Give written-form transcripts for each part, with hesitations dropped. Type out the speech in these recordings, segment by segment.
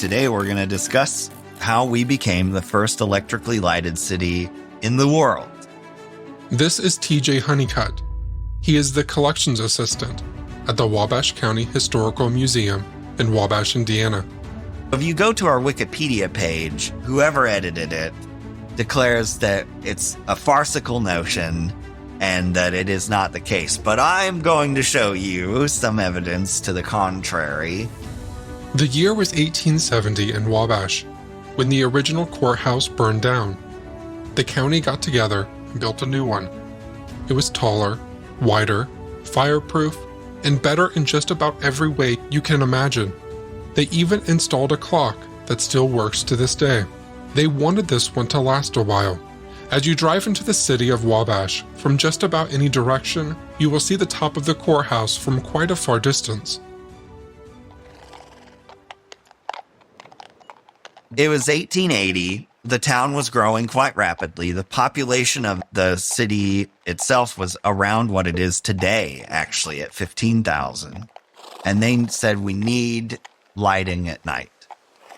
Today we're going to discuss how we became the first electrically lighted city in the world. This is TJ Honeycutt. He is the collections assistant at the Wabash County Historical Museum in Wabash, Indiana. If you go to our Wikipedia page, whoever edited it declares that it's a farcical notion and that it is not the case. But I'm going to show you some evidence to the contrary. The year was 1870 in Wabash, when the original courthouse burned down. The county got together and built a new one. It was taller, wider, fireproof, and better in just about every way you can imagine. They even installed a clock that still works to this day. They wanted this one to last a while. As you drive into the city of Wabash, from just about any direction, you will see the top of the courthouse from quite a far distance. It was 1880. The town was growing quite rapidly. The population of the city itself was around what it is today, actually, at 15,000. And they said, we need lighting at night.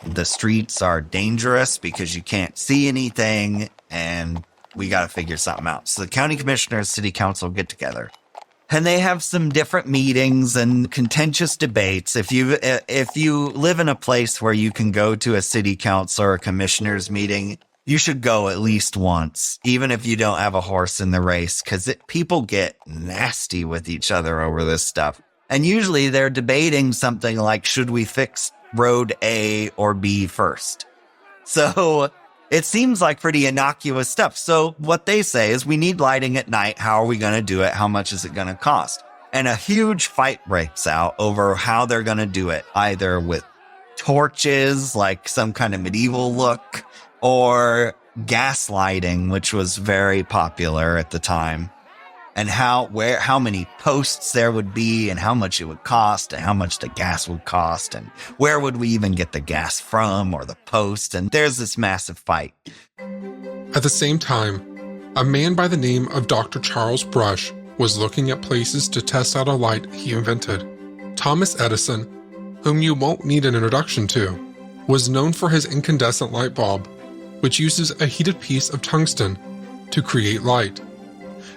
The streets are dangerous because you can't see anything, and we got to figure something out. So the county commissioners, city council get together. And they have some different meetings and contentious debates. If you live in a place where you can go to a city council or a commissioners meeting, you should go at least once, even if you don't have a horse in the race, because people get nasty with each other over this stuff. And usually they're debating something like, should we fix road A or B first? So it seems like pretty innocuous stuff. So what they say is we need lighting at night. How are we going to do it? How much is it going to cost? And a huge fight breaks out over how they're going to do it, either with torches, like some kind of medieval look, or gas lighting, which was very popular at the time. And how many posts there would be and how much it would cost and how much the gas would cost and where would we even get the gas from or the post. And there's this massive fight. At the same time, a man by the name of Dr. Charles Brush was looking at places to test out a light he invented. Thomas Edison, whom you won't need an introduction to, was known for his incandescent light bulb, which uses a heated piece of tungsten to create light.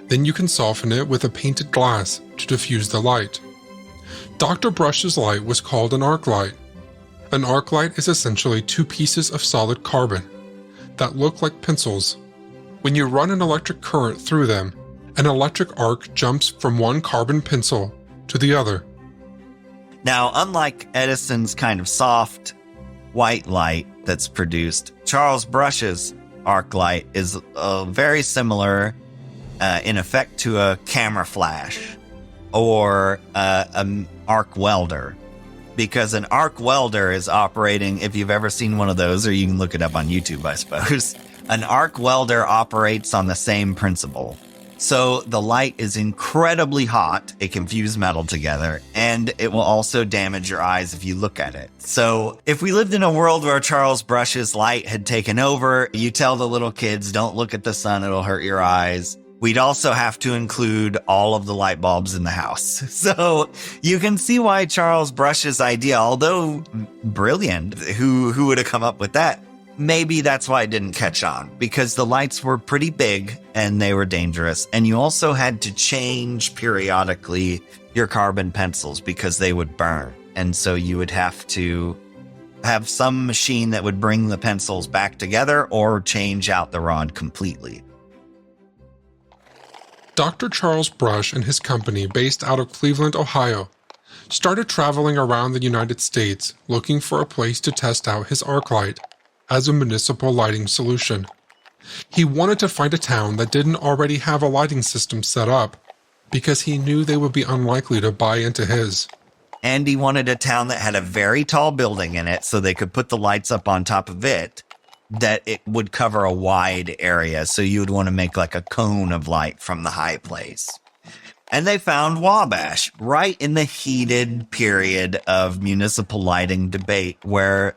Then you can soften it with a painted glass to diffuse the light. Dr. Brush's light was called an arc light. An arc light is essentially two pieces of solid carbon that look like pencils. When you run an electric current through them, an electric arc jumps from one carbon pencil to the other. Now, unlike Edison's kind of soft white light that's produced, Charles Brush's arc light is very similar in effect to a camera flash or an arc welder, because an arc welder is operating, if you've ever seen one of those, or you can look it up on YouTube, I suppose, an arc welder operates on the same principle. So the light is incredibly hot, it can fuse metal together, and it will also damage your eyes if you look at it. So if we lived in a world where Charles Brush's light had taken over, you tell the little kids, don't look at the sun, it'll hurt your eyes. We'd also have to include all of the light bulbs in the house. So you can see why Charles Brush's idea, although brilliant, who would have come up with that? Maybe that's why it didn't catch on, because the lights were pretty big and they were dangerous. And you also had to change periodically your carbon pencils because they would burn. And so you would have to have some machine that would bring the pencils back together or change out the rod completely. Dr. Charles Brush and his company, based out of Cleveland, Ohio, started traveling around the United States looking for a place to test out his arc light as a municipal lighting solution. He wanted to find a town that didn't already have a lighting system set up, because he knew they would be unlikely to buy into his. And he wanted a town that had a very tall building in it so they could put the lights up on top of it, that it would cover a wide area. So you would want to make like a cone of light from the high place. And they found Wabash right in the heated period of municipal lighting debate, where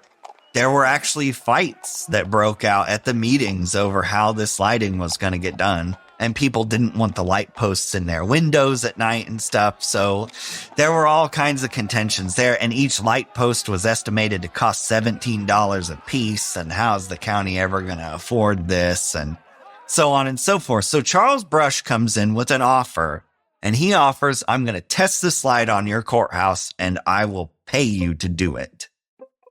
there were actually fights that broke out at the meetings over how this lighting was going to get done. and people didn't want the light posts in their windows at night and stuff. So there were all kinds of contentions there, and each light post was estimated to cost $17 a piece, and how's the county ever going to afford this, and so on and so forth. So Charles Brush comes in with an offer, and he offers, I'm going to test this light on your courthouse, and I will pay you to do it.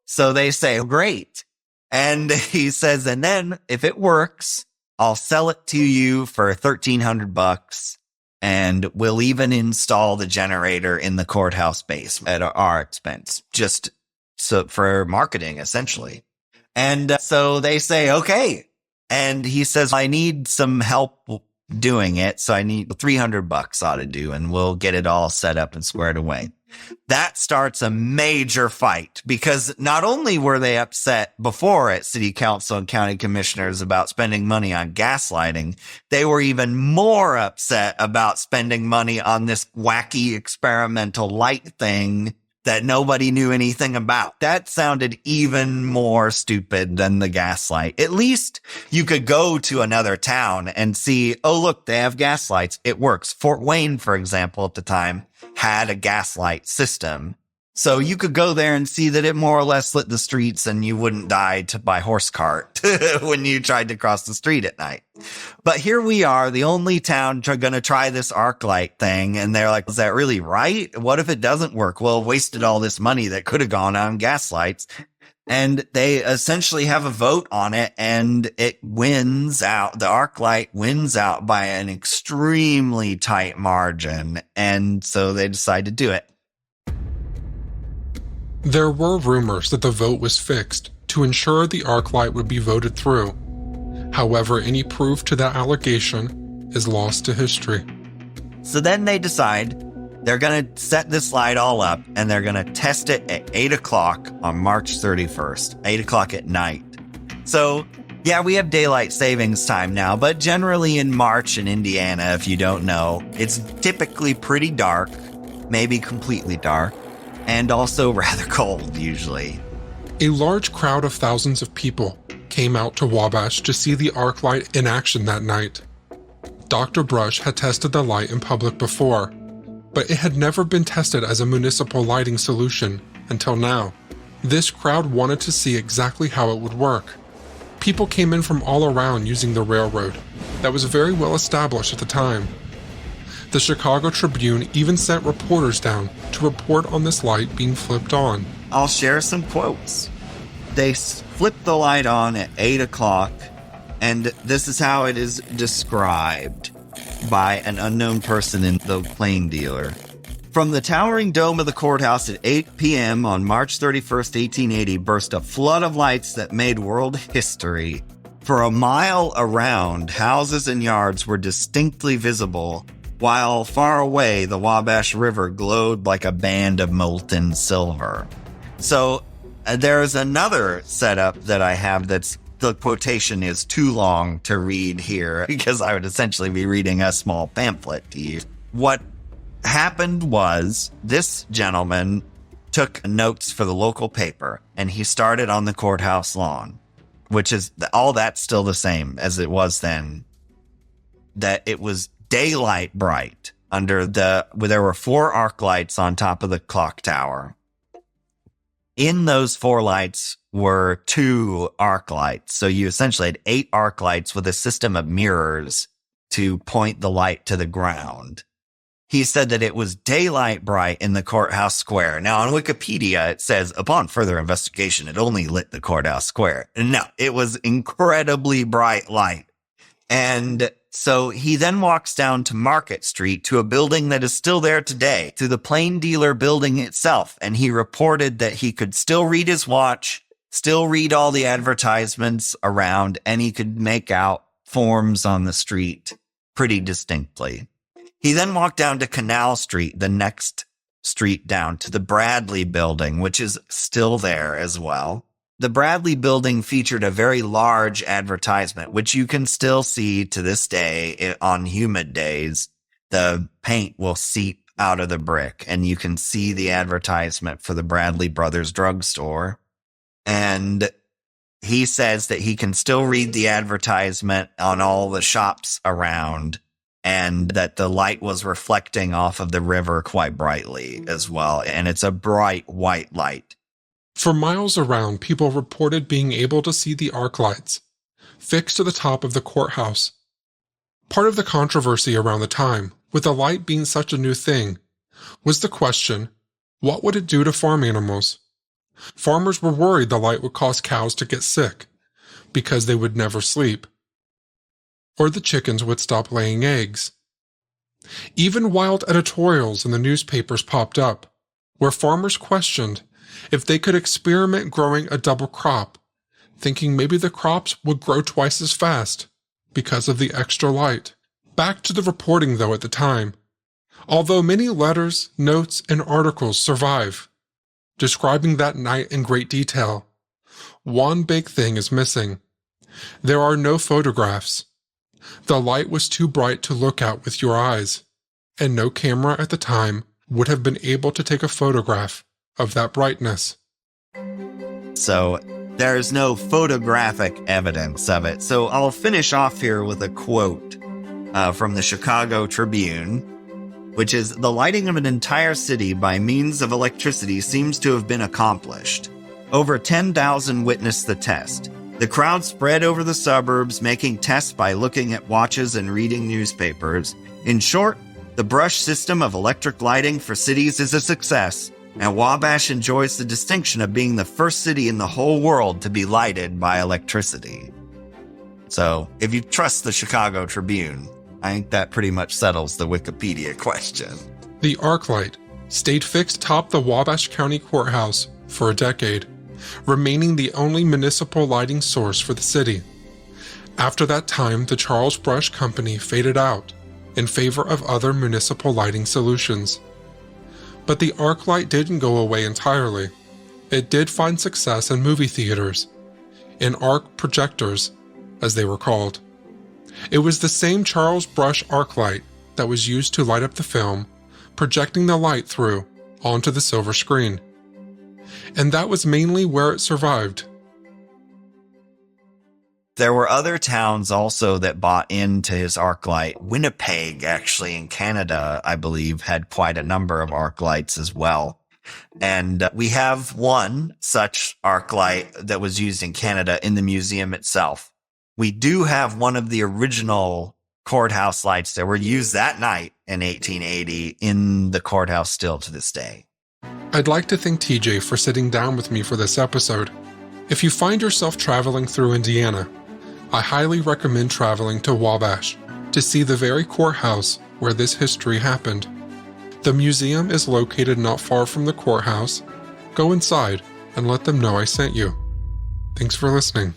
So they say, great. And he says, and then if it works, I'll sell it to you for $1,300, and we'll even install the generator in the courthouse base at our expense, just so for marketing, essentially. And so they say, okay. And he says, I need some help doing it, so I need $300 ought to do, and we'll get it all set up and squared away. That starts a major fight, because not only were they upset before at city council and county commissioners about spending money on gaslighting, they were even more upset about spending money on this wacky experimental light thing that nobody knew anything about. That sounded even more stupid than the gaslight. At least you could go to another town and see, oh, look, they have gaslights. It works. Fort Wayne, for example, at the time, had a gaslight system. So you could go there and see that it more or less lit the streets, and you wouldn't die by horse cart when you tried to cross the street at night. But here we are, the only town going to try this arc light thing. And they're like, is that really right? What if it doesn't work? Well, wasted all this money that could have gone on gas lights. And they essentially have a vote on it, and it wins out. The arc light wins out by an extremely tight margin. And so they decide to do it. There were rumors that the vote was fixed to ensure the arc light would be voted through. However, any proof to that allegation is lost to history. So then they decide they're going to set this light all up, and they're going to test it at 8 o'clock on March 31st, 8 o'clock at night. So, yeah, we have daylight savings time now, but generally in March in Indiana, if you don't know, it's typically pretty dark, maybe completely dark, and also rather cold usually. A large crowd of thousands of people came out to Wabash to see the arc light in action that night. Dr. Brush had tested the light in public before, but it had never been tested as a municipal lighting solution until now. This crowd wanted to see exactly how it would work. People came in from all around using the railroad that was very well established at the time. The Chicago Tribune even sent reporters down to report on this light being flipped on. I'll share some quotes. They flipped the light on at 8 o'clock, and this is how it is described by an unknown person in the Plain Dealer. From the towering dome of the courthouse at 8 p.m. on March 31st, 1880, burst a flood of lights that made world history. For a mile around, houses and yards were distinctly visible, while far away the Wabash River glowed like a band of molten silver. So there's another setup that I have that's the quotation is too long to read here because I would essentially be reading a small pamphlet to you. What happened was this gentleman took notes for the local paper, and he started on the courthouse lawn, which is all that's still the same as it was then. That it was daylight bright under there were 4 arc lights on top of the clock tower. In those 4 lights were 2 arc lights. So you essentially had 8 arc lights with a system of mirrors to point the light to the ground. He said that it was daylight bright in the courthouse square. Now on Wikipedia, it says upon further investigation, it only lit the courthouse square. No, it was incredibly bright light. And so he then walks down to Market Street to a building that is still there today, to the Plain Dealer building itself. And he reported that he could still read his watch, still read all the advertisements around, and he could make out forms on the street pretty distinctly. He then walked down to Canal Street, the next street down, to the Bradley building, which is still there as well. The Bradley building featured a very large advertisement, which you can still see to this day on humid days. The paint will seep out of the brick, and you can see the advertisement for the Bradley Brothers drugstore. And he says that he can still read the advertisement on all the shops around, and that the light was reflecting off of the river quite brightly as well. And it's a bright white light. For miles around, people reported being able to see the arc lights fixed to the top of the courthouse. Part of the controversy around the time, with the light being such a new thing, was the question, what would it do to farm animals? Farmers were worried the light would cause cows to get sick, because they would never sleep, or the chickens would stop laying eggs. Even wild editorials in the newspapers popped up, where farmers questioned if they could experiment growing a double crop, thinking maybe the crops would grow twice as fast because of the extra light. Back to the reporting, though, at the time. Although many letters, notes, and articles survive, describing that night in great detail, one big thing is missing. There are no photographs. The light was too bright to look at with your eyes, and no camera at the time would have been able to take a photograph of that brightness. So there's no photographic evidence of it. So I'll finish off here with a quote from the Chicago Tribune, which is, "The lighting of an entire city by means of electricity seems to have been accomplished. Over 10,000 witnessed the test. The crowd spread over the suburbs, making tests by looking at watches and reading newspapers. In short, the Brush system of electric lighting for cities is a success, and Wabash enjoys the distinction of being the first city in the whole world to be lighted by electricity." So, if you trust the Chicago Tribune, I think that pretty much settles the Wikipedia question. The arc light stayed fixed atop the Wabash County Courthouse for a decade, remaining the only municipal lighting source for the city. After that time, the Charles Brush Company faded out in favor of other municipal lighting solutions. But the arc light didn't go away entirely. It did find success in movie theaters, in arc projectors, as they were called. It was the same Charles Brush arc light that was used to light up the film, projecting the light through onto the silver screen. And that was mainly where it survived. There were other towns also that bought into his arc light. Winnipeg, actually, in Canada, I believe, had quite a number of arc lights as well. And we have one such arc light that was used in Canada in the museum itself. We do have one of the original courthouse lights that were used that night in 1880 in the courthouse still to this day. I'd like to thank TJ for sitting down with me for this episode. If you find yourself traveling through Indiana, I highly recommend traveling to Wabash to see the very courthouse where this history happened. The museum is located not far from the courthouse. Go inside and let them know I sent you. Thanks for listening.